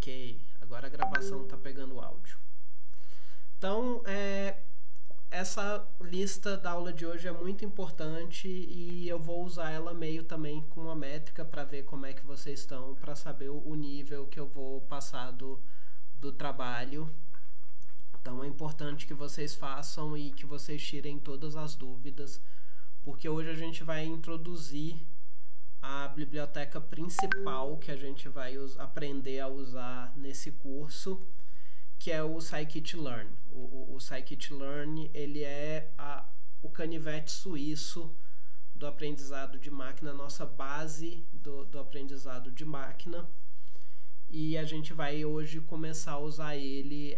Ok, agora a gravação está pegando o áudio. Então, essa lista da aula de hoje é muito importante e eu vou usar ela meio também com uma métrica para ver como é que vocês estão, para saber o nível que eu vou passar do trabalho. Então é importante que vocês façam e que vocês tirem todas as dúvidas, porque hoje a gente vai introduzir a biblioteca principal que a gente vai aprender a usar nesse curso, que é o Scikit-Learn. O Scikit-Learn, ele é o canivete suíço do aprendizado de máquina, a nossa base do aprendizado de máquina. E a gente vai hoje começar a usar ele.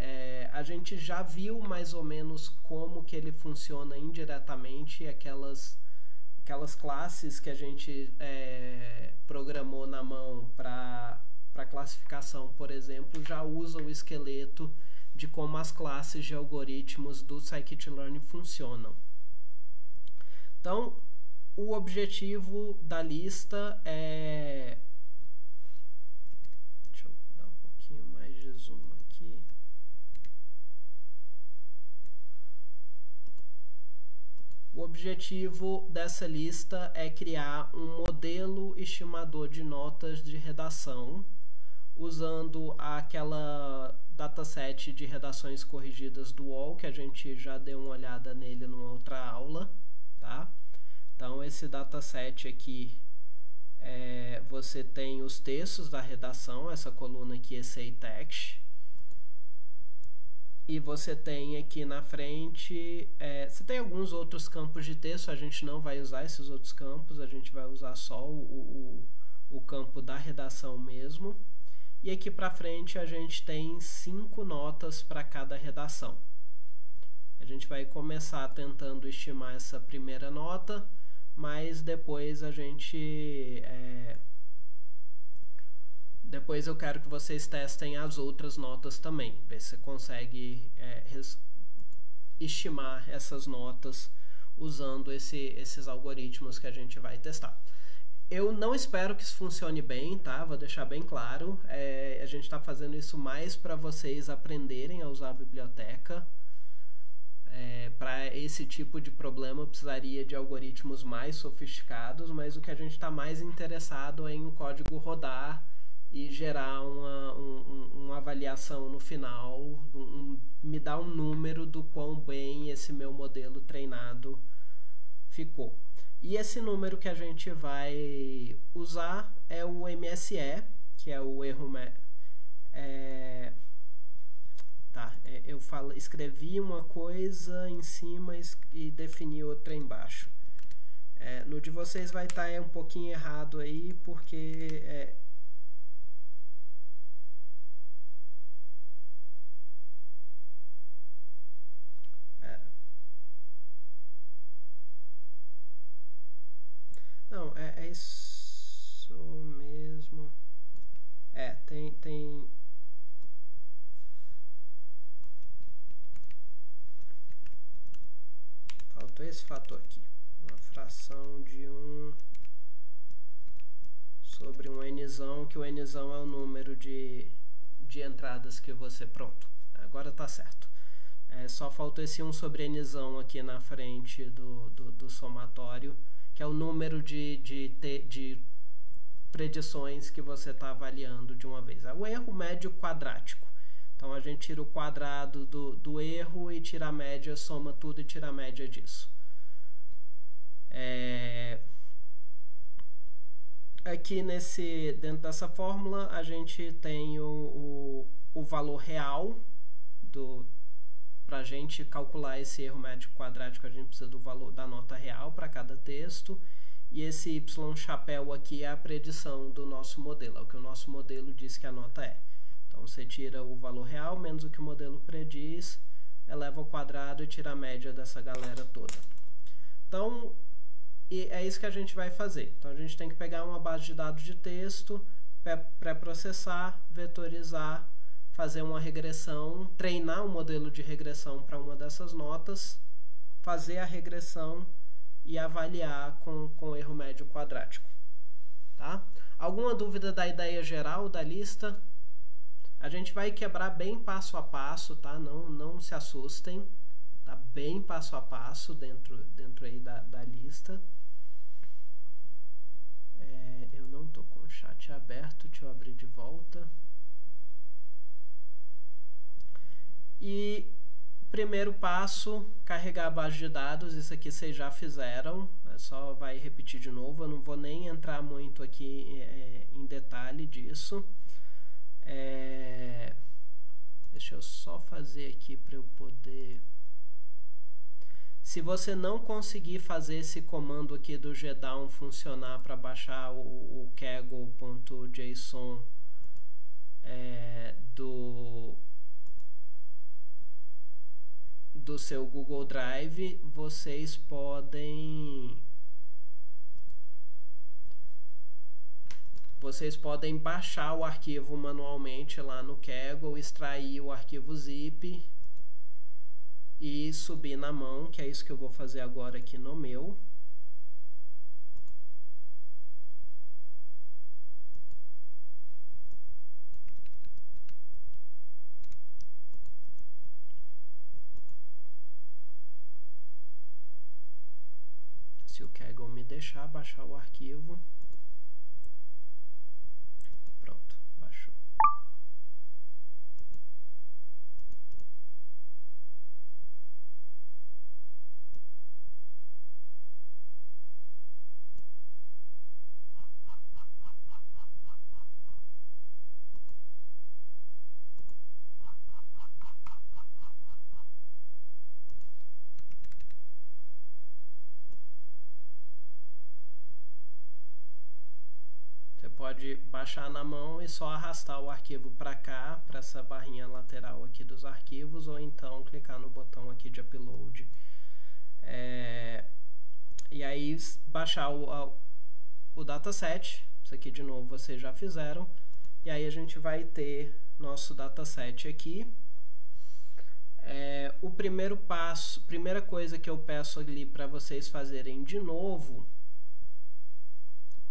A gente já viu mais ou menos como que ele funciona indiretamente, aquelas classes que a gente programou na mão para classificação, por exemplo, já usa o esqueleto de como as classes de algoritmos do Scikit-Learn funcionam. Então, o objetivo da lista é... Deixa eu dar um pouquinho mais de zoom aqui. O objetivo dessa lista é criar um modelo estimador de notas de redação, usando aquela dataset de redações corrigidas do UOL, que a gente já deu uma olhada nele numa outra aula, tá? Então, esse dataset aqui, você tem os textos da redação, essa coluna aqui, Essay Text, e você tem aqui na frente, você tem alguns outros campos de texto, a gente não vai usar esses outros campos, a gente vai usar só o campo da redação mesmo. E aqui para frente a gente tem 5 notas para cada redação. A gente vai começar tentando estimar essa primeira nota, mas depois depois eu quero que vocês testem as outras notas também, ver se você consegue estimar essas notas usando esses algoritmos que a gente vai testar. Eu não espero que isso funcione bem, tá? Vou deixar bem claro. A gente está fazendo isso mais para vocês aprenderem a usar a biblioteca. Para esse tipo de problema eu precisaria de algoritmos mais sofisticados, mas o que a gente está mais interessado é em o código rodar e gerar uma avaliação no final, me dar um número do quão bem esse meu modelo treinado ficou. E esse número que a gente vai usar é o MSE, que é o erro... eu escrevi uma coisa em cima e defini outra embaixo. No de vocês vai estar um pouquinho errado aí, porque... Não, é isso mesmo. Tem... Faltou esse fator aqui. Uma fração de 1 sobre um nzão, que o nzão é o número de entradas que você... Pronto, agora tá certo. Só faltou esse 1 sobre nzão aqui na frente do somatório, que é o número de predições que você está avaliando de uma vez. É o erro médio quadrático. Então, a gente tira o quadrado do erro e tira a média, soma tudo e tira a média disso. Aqui dentro dessa fórmula, a gente tem o valor real para a gente calcular esse erro médio quadrático, a gente precisa do valor da nota real para cada texto, e esse y chapéu aqui é a predição do nosso modelo, é o que o nosso modelo diz que a nota é. Então, você tira o valor real menos o que o modelo prediz, eleva ao quadrado e tira a média dessa galera toda. Então, é isso que a gente vai fazer. Então, a gente tem que pegar uma base de dados de texto, pré-processar, vetorizar, fazer uma regressão, treinar um modelo de regressão para uma dessas notas, fazer a regressão e avaliar com erro médio quadrático. Tá? Alguma dúvida da ideia geral da lista? A gente vai quebrar bem passo a passo, tá? Não se assustem. Tá bem passo a passo dentro aí da lista. Eu não tô com o chat aberto, deixa eu abrir de volta. E primeiro passo, carregar a base de dados. Isso aqui vocês já fizeram, só vai repetir de novo. Eu não vou nem entrar muito aqui em detalhe disso. Deixa eu só fazer aqui para eu poder... Se você não conseguir fazer esse comando aqui do gdown funcionar para baixar o kaggle.json do seu Google Drive, vocês podem baixar o arquivo manualmente lá no Kaggle, extrair o arquivo zip e subir na mão, que é isso que eu vou fazer agora aqui no meu. Se o Kaggle me deixar baixar o arquivo. Pronto, baixou. Pode baixar na mão e só arrastar o arquivo para cá, para essa barrinha lateral aqui dos arquivos, ou então clicar no botão aqui de upload. E aí baixar o dataset. Isso aqui de novo vocês já fizeram. E aí a gente vai ter nosso dataset aqui. O primeiro passo, primeira coisa que eu peço ali para vocês fazerem de novo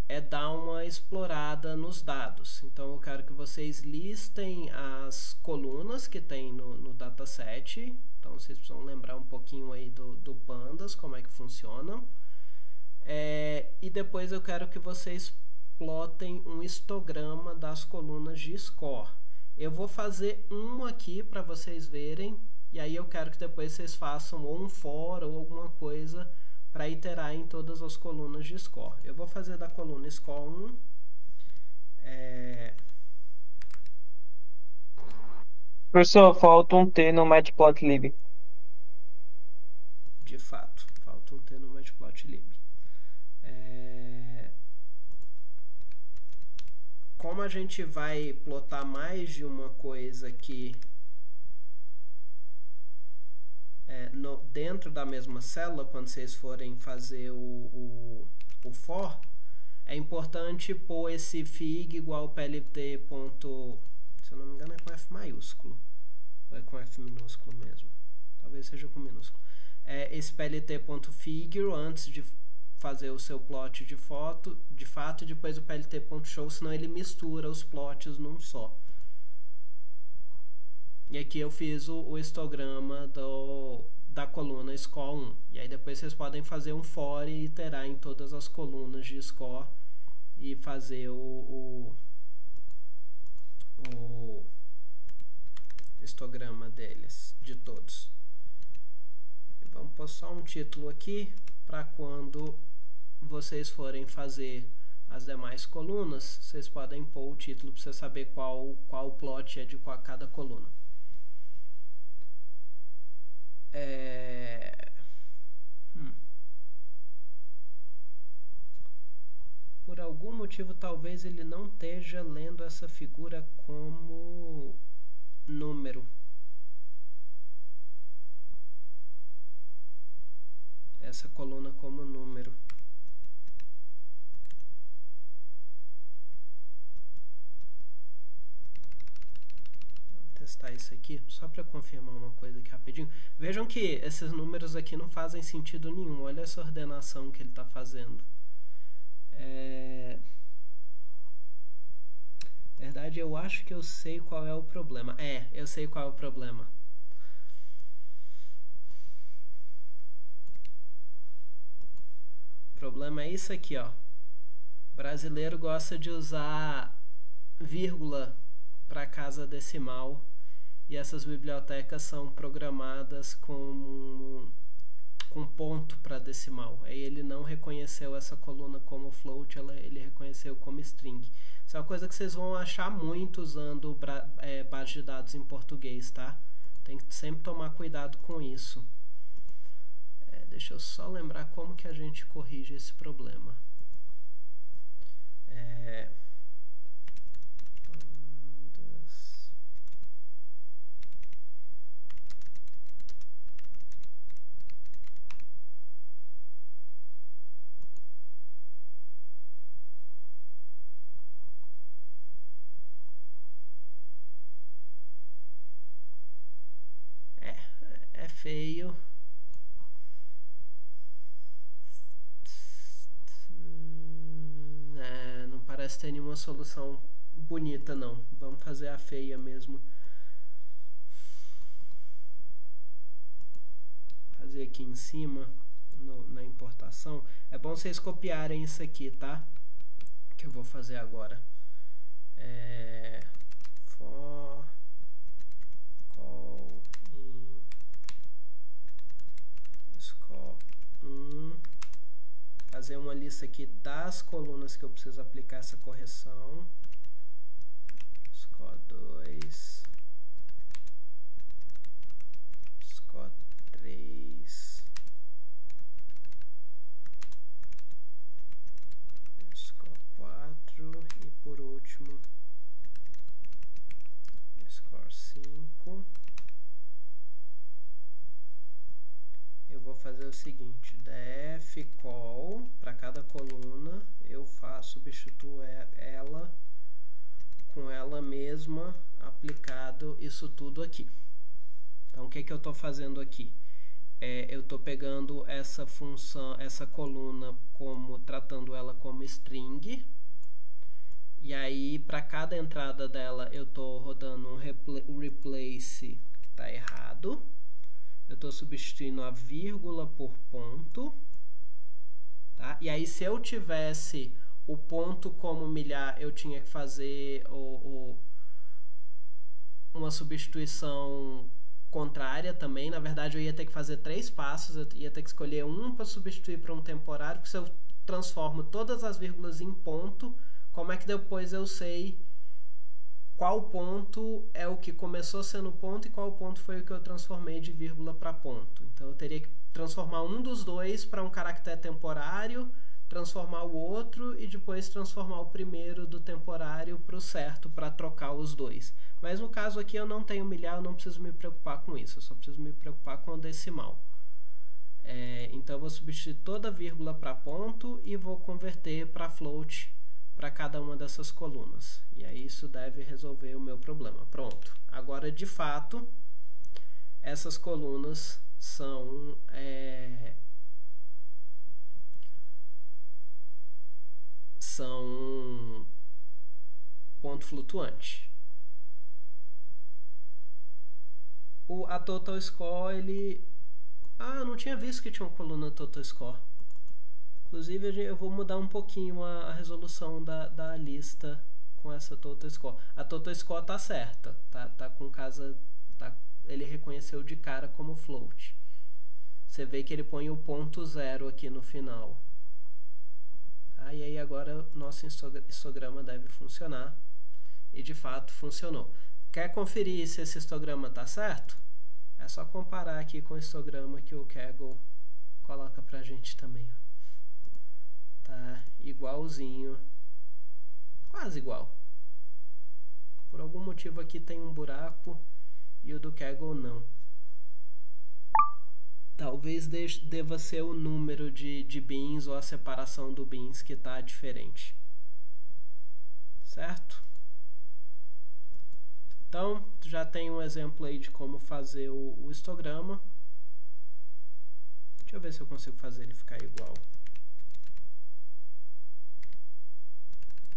é dar uma explorada nos dados. Então eu quero que vocês listem as colunas que tem no dataset. Então vocês precisam lembrar um pouquinho aí do Pandas, como é que funciona. E depois eu quero que vocês plotem um histograma das colunas de score. Eu vou fazer um aqui para vocês verem, e aí eu quero que depois vocês façam ou um for ou alguma coisa para iterar em todas as colunas de score. Eu vou fazer da coluna score 1. Professor, falta um T no matplotlib. De fato, falta um T no matplotlib. Como a gente vai plotar mais de uma coisa aqui dentro da mesma célula, quando vocês forem fazer o for, é importante pôr esse fig igual plt. Se eu não me engano é com F maiúsculo, ou é com F minúsculo mesmo, talvez seja com minúsculo. Esse plt.figure antes de fazer o seu plot de fato, e depois o plt.show, senão ele mistura os plots num só. E aqui eu fiz o histograma da coluna score 1. E aí depois vocês podem fazer um for e iterar em todas as colunas de score e fazer o histograma deles, de todos. E vamos pôr só um título aqui para quando vocês forem fazer as demais colunas, vocês podem pôr o título para você saber qual plot é de cada coluna. Por algum motivo, talvez ele não esteja lendo essa figura como número. Essa coluna como número. Testar isso aqui, só para confirmar uma coisa aqui rapidinho. Vejam que esses números aqui não fazem sentido nenhum. Olha essa ordenação que ele está fazendo. Na verdade, eu acho que eu sei qual é o problema. Eu sei qual é o problema. O problema é isso aqui, ó. O brasileiro gosta de usar vírgula para casa decimal e essas bibliotecas são programadas com ponto para decimal. Aí ele não reconheceu essa coluna como float, ele reconheceu como string. Isso é uma coisa que vocês vão achar muito usando base de dados em português, tá? Tem que sempre tomar cuidado com isso. Deixa eu só lembrar como que a gente corrige esse problema. É feio. Não parece ter nenhuma solução bonita, não. Vamos fazer a feia mesmo. Fazer aqui em cima, na importação. É bom vocês copiarem isso aqui, tá? Que eu vou fazer agora. For call in score 1. Fazer uma lista aqui das colunas que eu preciso aplicar essa correção. Score 2. Score 3. Score 4. E por último, Score 5. Eu vou fazer o seguinte, def call para cada coluna, eu substituo ela com ela mesma aplicado isso tudo aqui. Então o que eu estou fazendo aqui? Eu estou pegando essa função, essa coluna, tratando ela como string, e aí para cada entrada dela eu estou rodando um replace que está errado. Eu estou substituindo a vírgula por ponto, tá? E aí, se eu tivesse o ponto como milhar, eu tinha que fazer uma substituição contrária também. Na verdade, eu ia ter que fazer 3 passos, eu ia ter que escolher um para substituir para um temporário, porque se eu transformo todas as vírgulas em ponto, como é que depois eu sei qual ponto é o que começou sendo ponto e qual ponto foi o que eu transformei de vírgula para ponto? Então eu teria que transformar um dos dois para um caractere temporário, transformar o outro e depois transformar o primeiro do temporário para o certo, para trocar os dois. Mas no caso aqui eu não tenho milhar, eu não preciso me preocupar com isso, eu só preciso me preocupar com o decimal. Então eu vou substituir toda vírgula para ponto e vou converter para float para cada uma dessas colunas. E aí isso deve resolver o meu problema. Pronto. Agora, de fato, essas colunas são ponto flutuante. A total score, eu não tinha visto que tinha uma coluna total score. Inclusive, eu vou mudar um pouquinho a resolução da lista com essa total score. A total score tá certa, tá com casa, ele reconheceu de cara como float. Você vê que ele põe o ponto 0 aqui no final. E aí agora nosso histograma deve funcionar. E de fato funcionou. Quer conferir se esse histograma tá certo? É só comparar aqui com o histograma que o Kaggle coloca pra gente também. Tá igualzinho, quase igual. Por algum motivo aqui tem um buraco e o do Kaggle não. Talvez deva ser o número de bins ou a separação do bins que está diferente. Certo? Então, já tem um exemplo aí de como fazer o histograma. Deixa eu ver se eu consigo fazer ele ficar igual.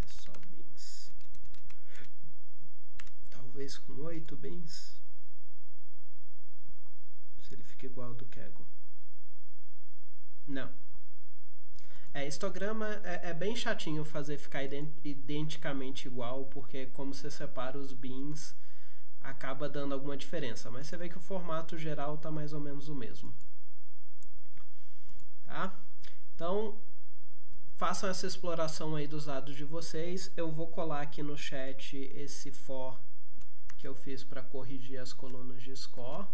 É só bins. talvez com 8 bins. Se ele fica igual ao do Kaggle. Não. Histograma é bem chatinho fazer ficar identicamente igual, porque como você separa os bins, acaba dando alguma diferença. Mas você vê que o formato geral está mais ou menos o mesmo. Tá? Então, façam essa exploração aí dos dados de vocês. Eu vou colar aqui no chat esse for que eu fiz para corrigir as colunas de score.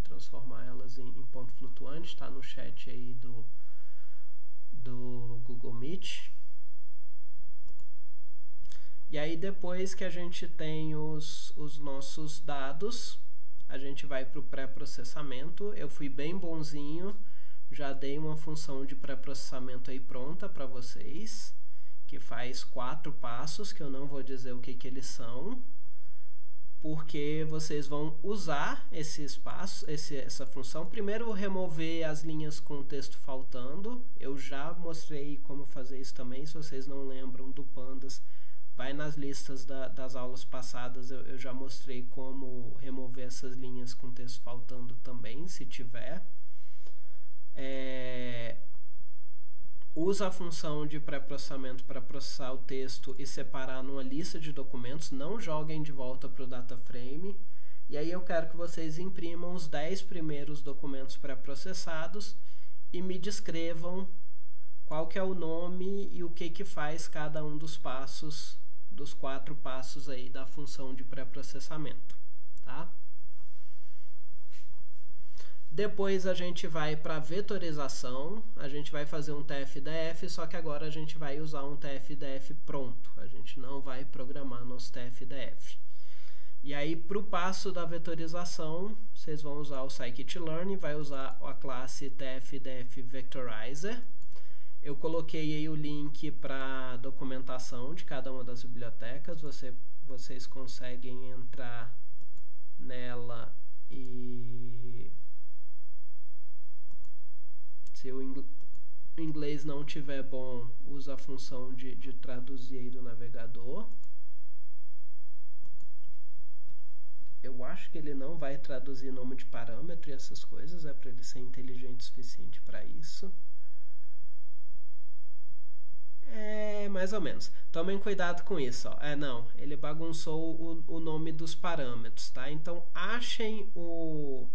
Transformar elas em ponto flutuante. Está no chat aí do Google Meet. E aí depois que a gente tem os nossos dados, a gente vai para o pré-processamento. Eu fui bem bonzinho, já dei uma função de pré-processamento aí pronta para vocês, que faz 4 passos, que eu não vou dizer o que eles são, porque vocês vão usar esses passos, essa função. Primeiro, remover as linhas com texto faltando. Eu já mostrei como fazer isso também. Se vocês não lembram do Pandas, vai nas listas das aulas passadas. Eu já mostrei como remover essas linhas com texto faltando também, se tiver. Usa a função de pré-processamento para processar o texto e separar numa lista de documentos. Não joguem de volta para o DataFrame. E aí eu quero que vocês imprimam os 10 primeiros documentos pré-processados e me descrevam qual que é o nome e o que faz cada um dos passos, dos 4 passos aí da função de pré-processamento. Tá? Depois a gente vai para a vetorização, a gente vai fazer um TF-DF, só que agora a gente vai usar um TF-DF pronto, a gente não vai programar nosso TF-DF. E aí, para o passo da vetorização, vocês vão usar o scikit-learn, vai usar a classe TF-DF Vectorizer. Eu coloquei aí o link para a documentação de cada uma das bibliotecas, vocês conseguem entrar nela e... Se o inglês não tiver bom, usa a função de traduzir aí do navegador. Eu acho que ele não vai traduzir nome de parâmetro e essas coisas, é para ele ser inteligente o suficiente para isso. Mais ou menos. Tomem cuidado com isso. Ó. Não, ele bagunçou o nome dos parâmetros, tá? Então, achem o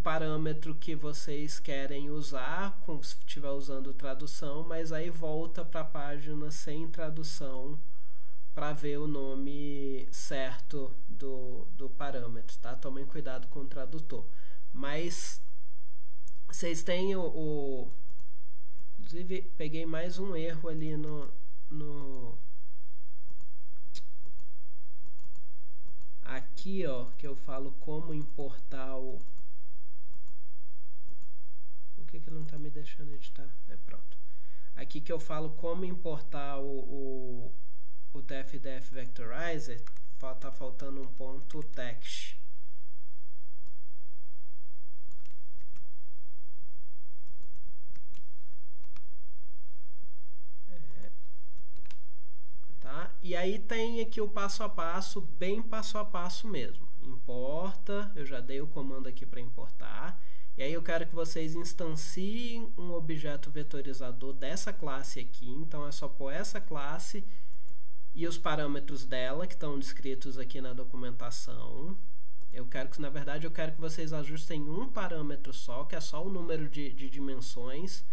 parâmetro que vocês querem usar, se estiver usando tradução, mas aí volta para a página sem tradução para ver o nome certo do parâmetro, tá? Tomem cuidado com o tradutor. Mas vocês têm inclusive, peguei mais um erro ali aqui, ó, que eu falo como importar o... Por que ele não está me deixando editar? Pronto. Aqui que eu falo como importar o TF-DF Vectorizer, está faltando um ponto text. Tá? E aí tem aqui o passo a passo, bem passo a passo mesmo. Importa, eu já dei o comando aqui para importar. E aí eu quero que vocês instanciem um objeto vetorizador dessa classe aqui. Então é só pôr essa classe e os parâmetros dela, que estão descritos aqui na documentação. Na verdade, eu quero que vocês ajustem um parâmetro só, que é só o número de dimensões.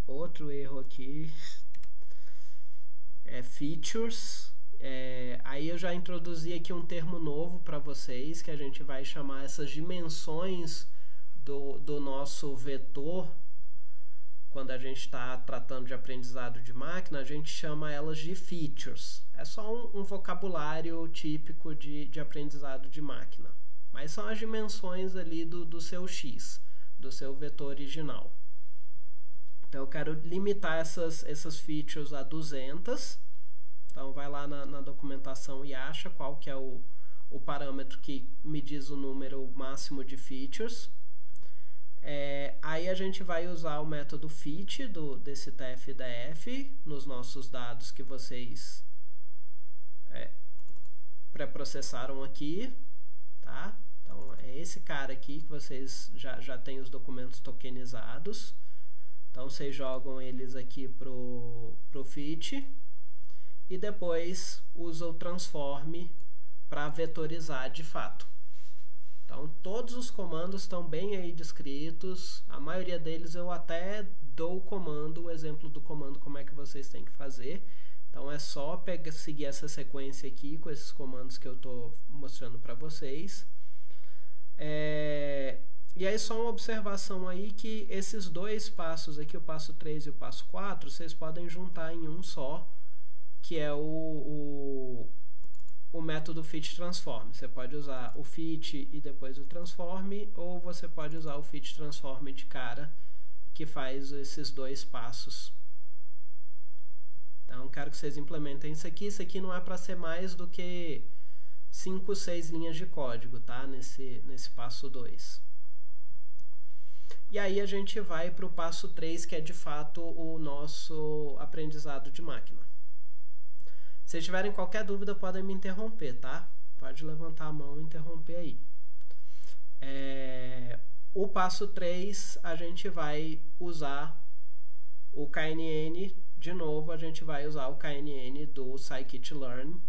Outro erro aqui é features. Aí eu já introduzi aqui um termo novo para vocês, que a gente vai chamar essas dimensões do nosso vetor. Quando a gente está tratando de aprendizado de máquina, a gente chama elas de features. É só um vocabulário típico de aprendizado de máquina. Mas são as dimensões ali do seu X, do seu vetor original. Então eu quero limitar essas features a 200. Então vai lá na documentação e acha qual que é o parâmetro que me diz o número máximo de features. Aí a gente vai usar o método fit desse TF-DF nos nossos dados que vocês pré-processaram aqui, tá? Então é esse cara aqui que vocês já têm os documentos tokenizados. Então vocês jogam eles aqui pro fit e depois usa o transform para vetorizar de fato. Então todos os comandos estão bem aí descritos, a maioria deles eu até dou o exemplo do comando como é que vocês têm que fazer. Então é só seguir essa sequência aqui com esses comandos que eu estou mostrando para vocês. E aí só uma observação aí que esses dois passos aqui, o passo 3 e o passo 4, vocês podem juntar em um só, que é o método fit transform. Você pode usar o fit e depois o transform, ou você pode usar o fit transform de cara, que faz esses dois passos. Então quero que vocês implementem isso aqui. Isso aqui não é para ser mais do que 5, 6 linhas de código, tá? Nesse passo 2. E aí a gente vai para o passo 3, que é de fato o nosso aprendizado de máquina. Se tiverem qualquer dúvida, podem me interromper, tá? Pode levantar a mão e interromper aí. O passo 3, a gente vai usar o KNN. De novo, a gente vai usar o KNN do scikit-learn.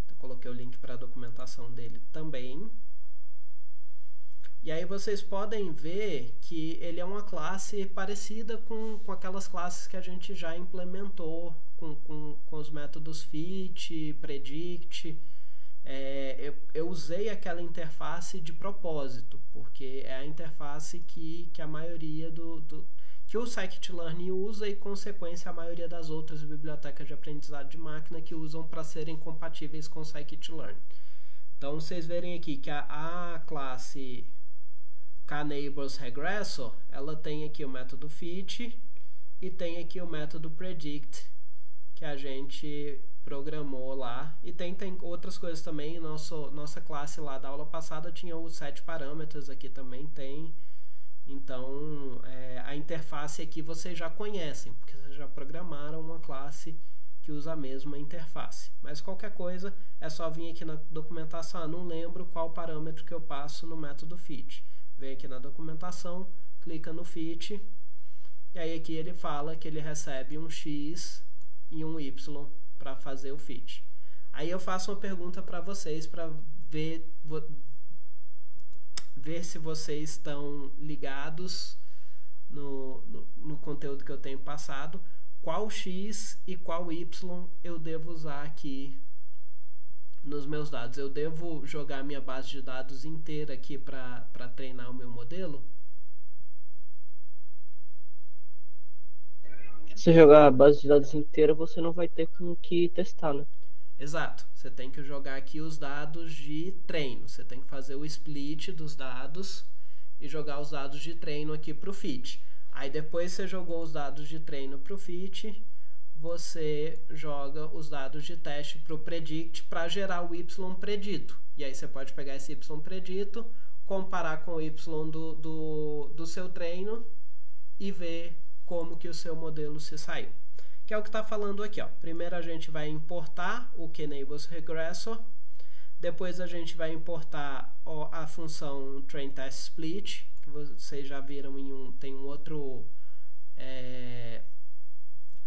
Eu coloquei o link para a documentação dele também. E aí vocês podem ver que ele é uma classe parecida com aquelas classes que a gente já implementou com os métodos fit, predict. Eu usei aquela interface de propósito, porque é a interface que a maioria que o scikit-learn usa e, consequência, a maioria das outras bibliotecas de aprendizado de máquina que usam para serem compatíveis com o scikit-learn. Então, vocês verem aqui que a classe kNeighborsRegressor, ela tem aqui o método fit e tem aqui o método predict que a gente programou lá, e tem outras coisas também. Nossa classe lá da aula passada tinha os setParameters, aqui também tem. Então a interface aqui vocês já conhecem, porque vocês já programaram uma classe que usa a mesma interface. Mas qualquer coisa é só vir aqui na documentação. Não lembro qual parâmetro que eu passo no método fit. Vem aqui na documentação, clica no fit, e aí aqui ele fala que ele recebe um x e um y para fazer o fit. Aí eu faço uma pergunta para vocês para ver se vocês estão ligados no conteúdo que eu tenho passado. Qual x e qual y eu devo usar aqui nos meus dados? Eu devo jogar minha base de dados inteira aqui para treinar o meu modelo? Se você jogar a base de dados inteira, você não vai ter com o que testar, né? Exato. Você tem que jogar aqui os dados de treino. Você tem que fazer o split dos dados e jogar os dados de treino aqui para o fit. Aí depois você jogou os dados de treino para o fit, você joga os dados de teste para o predict para gerar o y predito. E aí você pode pegar esse y predito, comparar com o y do seu treino e ver como que o seu modelo se saiu. Que é o que está falando aqui, ó. Primeiro a gente vai importar o kNeighborsRegressor, depois a gente vai importar a função trainTestSplit, que vocês já viram tem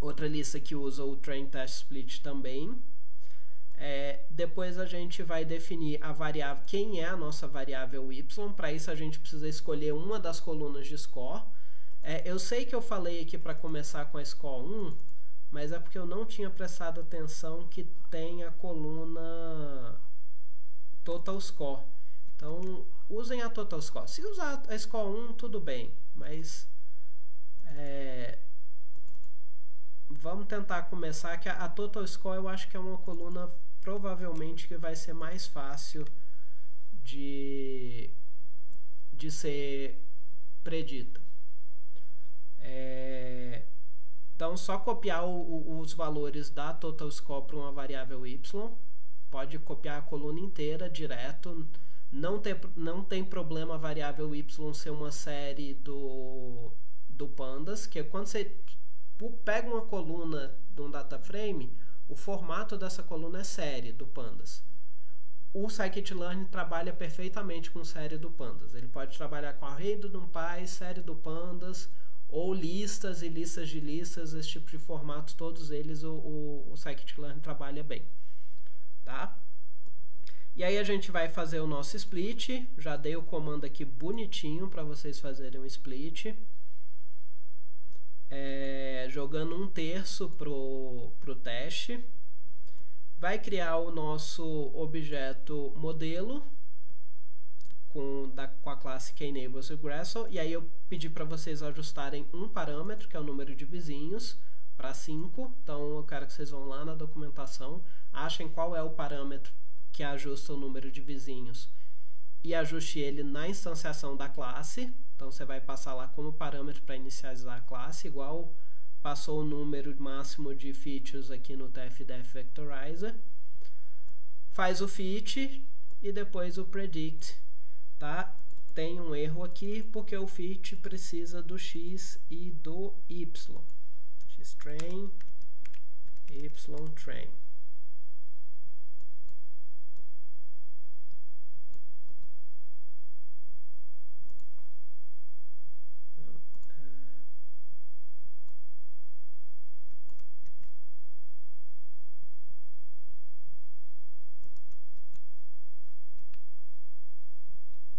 outra lista que usa o trainTestSplit também. Depois a gente vai definir a variável, quem é a nossa variável y. Para isso a gente precisa escolher uma das colunas de score. Eu sei que eu falei aqui para começar com a score 1, mas é porque eu não tinha prestado atenção que tem a coluna total score. Então, usem a total score. Se usar a score 1, tudo bem, mas vamos tentar começar, que a total score eu acho que é uma coluna provavelmente que vai ser mais fácil de ser predita. Então, só copiar os valores da total score para uma variável y. Pode copiar a coluna inteira direto. Não tem problema a variável y ser uma série do Pandas, que quando você pega uma coluna de um data frame, o formato dessa coluna é série do Pandas. o scikit-learn trabalha perfeitamente com série do pandas. Ele pode trabalhar com array do NumPy, série do pandas, ou listas e listas de listas, esse tipo de formatos, todos eles o scikit-learn trabalha bem. Tá? E aí a gente vai fazer o nosso split. Já dei o comando aqui bonitinho para vocês fazerem um split. Jogando 1/3 pro teste. Vai criar o nosso objeto modelo com a classe kEnablesRegressor. E aí eu pedi para vocês ajustarem um parâmetro, que é o número de vizinhos, para 5. Então eu quero que vocês vão lá na documentação, achem qual é o parâmetro que ajusta o número de vizinhos e ajuste ele na instanciação da classe. Então você vai passar lá como parâmetro para inicializar a classe, igual passou o número máximo de features aqui no TF-Def Vectorizer. Faz o fit e depois o predict. Tá? Tem um erro aqui porque o fit precisa do x e do y. Xtrain, ytrain.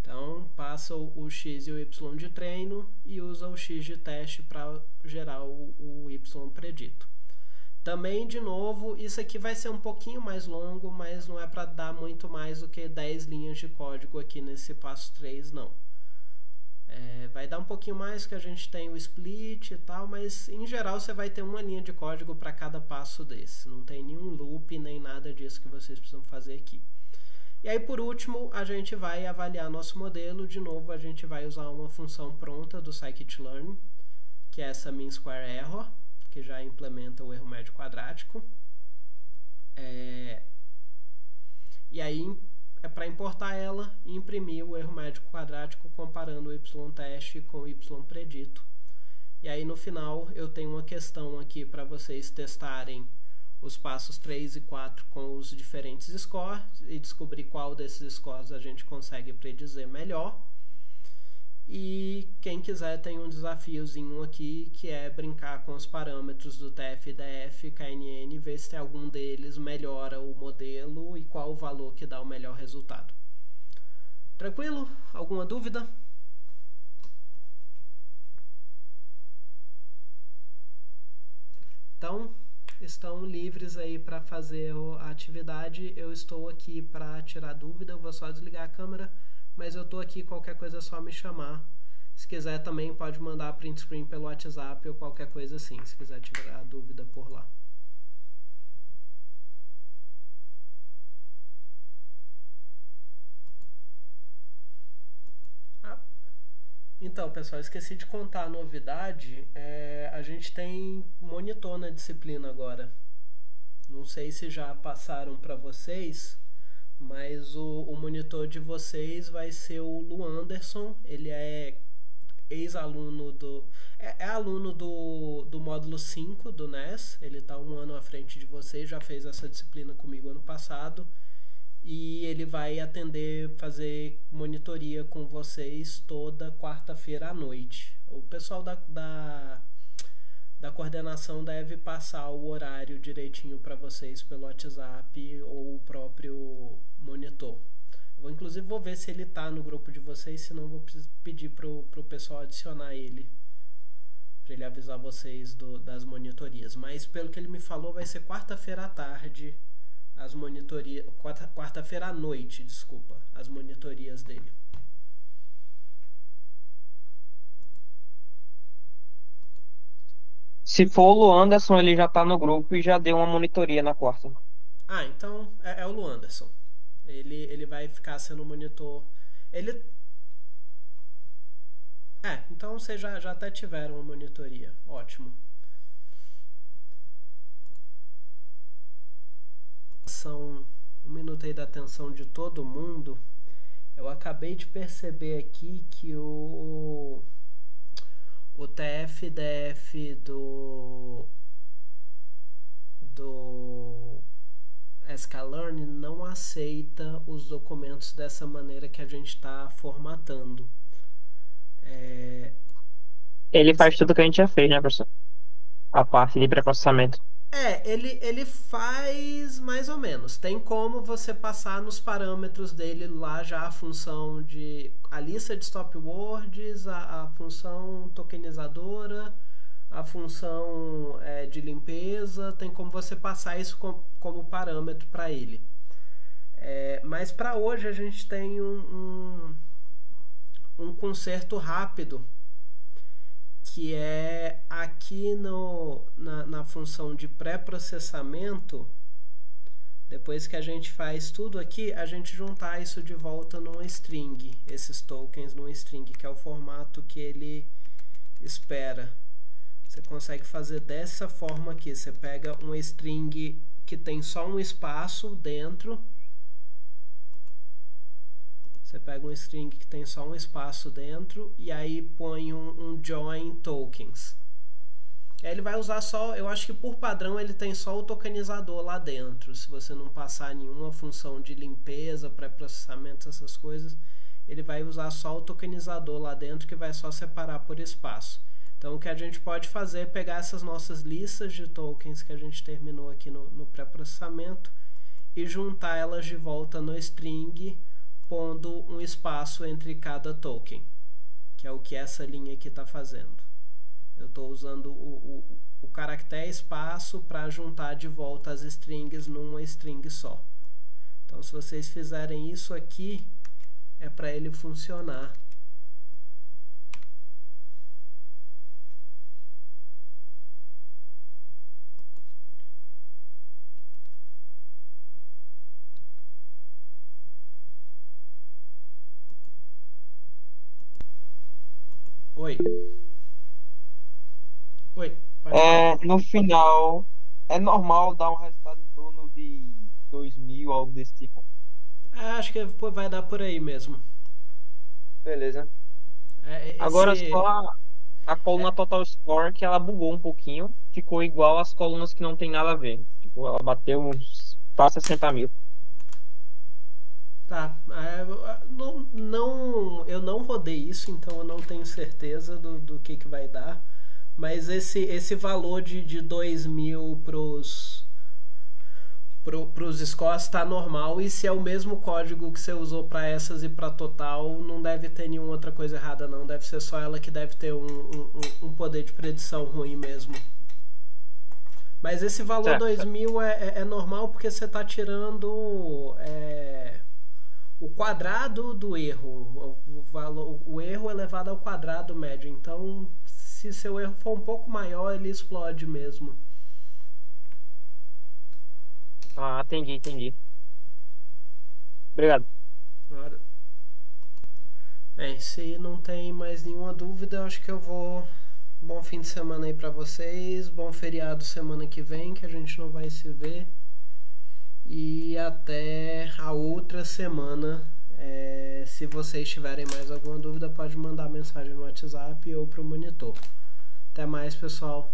Então, passa o x e o y de treino e usa o x de teste para gerar o y predito. Também, de novo, isso aqui vai ser um pouquinho mais longo, mas não é para dar muito mais do que 10 linhas de código aqui nesse passo 3, não. Vai dar um pouquinho mais que a gente tem o split e tal, mas em geral você vai ter uma linha de código para cada passo desse. Não tem nenhum loop nem nada disso que vocês precisam fazer aqui. E aí, por último, a gente vai avaliar nosso modelo. De novo, a gente vai usar uma função pronta do scikit-learn, que é essa mean square error, que já implementa o erro médio quadrático. E aí, é para importar ela e imprimir o erro médio quadrático comparando o y-teste com o y-predito. E aí, no final, eu tenho uma questão aqui para vocês testarem os passos 3 e 4 com os diferentes scores e descobrir qual desses scores a gente consegue predizer melhor. E quem quiser tem um desafiozinho aqui, que é brincar com os parâmetros do TF-DF, KNN, e ver se tem algum deles melhora o modelo e qual o valor que dá o melhor resultado. Tranquilo? Alguma dúvida? Então, estão livres aí para fazer a atividade. Eu estou aqui para tirar dúvida, eu vou só desligar a câmera, mas eu estou aqui, qualquer coisa é só me chamar. Se quiser também pode mandar print screen pelo WhatsApp ou qualquer coisa assim, se quiser tirar dúvida por lá. Então, pessoal, esqueci de contar a novidade. A gente tem monitor na disciplina agora. Não sei se já passaram para vocês, mas o monitor de vocês vai ser o Lu Anderson. Ele é ex-aluno aluno do módulo 5 do NES. Ele está um ano à frente de vocês, já fez essa disciplina comigo ano passado. E ele vai fazer monitoria com vocês toda quarta-feira à noite. O pessoal da coordenação deve passar o horário direitinho para vocês pelo WhatsApp ou o próprio monitor. Inclusive vou ver se ele está no grupo de vocês, senão vou pedir pro pessoal adicionar ele, para ele avisar vocês das monitorias. Mas pelo que ele me falou, vai ser quarta-feira à tarde, as monitorias, quarta-feira à noite, desculpa, as monitorias dele. Se for o Lu Anderson, ele já tá no grupo e já deu uma monitoria na quarta. Ah, então é o Lu Anderson. Ele vai ficar sendo monitor. Então vocês já até tiveram uma monitoria. Ótimo. São um minuto aí da atenção de todo mundo. Eu acabei de perceber aqui que o TF-DF do sklearn não aceita os documentos dessa maneira que a gente está formatando. Ele faz tudo que a gente já fez, né, professor? A parte de pré-processamento. Ele faz mais ou menos. Tem como você passar nos parâmetros dele lá já a função de... a lista de stop words, a função tokenizadora, a função de limpeza. Tem como você passar isso como parâmetro para ele. Mas para hoje a gente tem um conserto rápido, que é aqui na função de pré-processamento. Depois que a gente faz tudo aqui, a gente juntar isso de volta numa string, esses tokens numa string, que é o formato que ele espera. Você consegue fazer dessa forma aqui. Você pega uma string que tem só um espaço dentro. Você pega um string que tem só um espaço dentro e aí põe um join tokens. Aí ele vai usar só, eu acho que por padrão ele tem só o tokenizador lá dentro. Se você não passar nenhuma função de limpeza, pré-processamento, essas coisas, ele vai usar só o tokenizador lá dentro, que vai só separar por espaço. Então o que a gente pode fazer é pegar essas nossas listas de tokens que a gente terminou aqui no pré-processamento e juntar elas de volta no string, pondo um espaço entre cada token, que é o que essa linha aqui está fazendo. Eu estou usando o caractere espaço para juntar de volta as strings numa string só. Então, se vocês fizerem isso aqui, é para ele funcionar. Oi. Oi, pode falar. No final, é normal dar um resultado em torno de 2000, algo desse tipo. Acho que vai dar por aí mesmo. Beleza. Agora só a coluna total score, que ela bugou um pouquinho, ficou igual às colunas que não tem nada a ver. Tipo, ela bateu uns quase 60 mil. Tá, eu não rodei isso, então eu não tenho certeza do que vai dar, mas esse valor de 2000 pros scores está normal, e se é o mesmo código que você usou para essas e para total, não deve ter nenhuma outra coisa errada não, deve ser só ela que deve ter um poder de predição ruim mesmo. Mas esse valor 2000 é normal porque você está tirando o quadrado do erro, o erro elevado ao quadrado médio. Então, se seu erro for um pouco maior, ele explode mesmo. Ah, entendi. Obrigado. Claro. Bem, se não tem mais nenhuma dúvida, eu acho que eu vou... Bom fim de semana aí pra vocês, bom feriado semana que vem, que a gente não vai se ver. E até a outra semana. Se vocês tiverem mais alguma dúvida, pode mandar mensagem no WhatsApp ou pro monitor. Até mais, pessoal.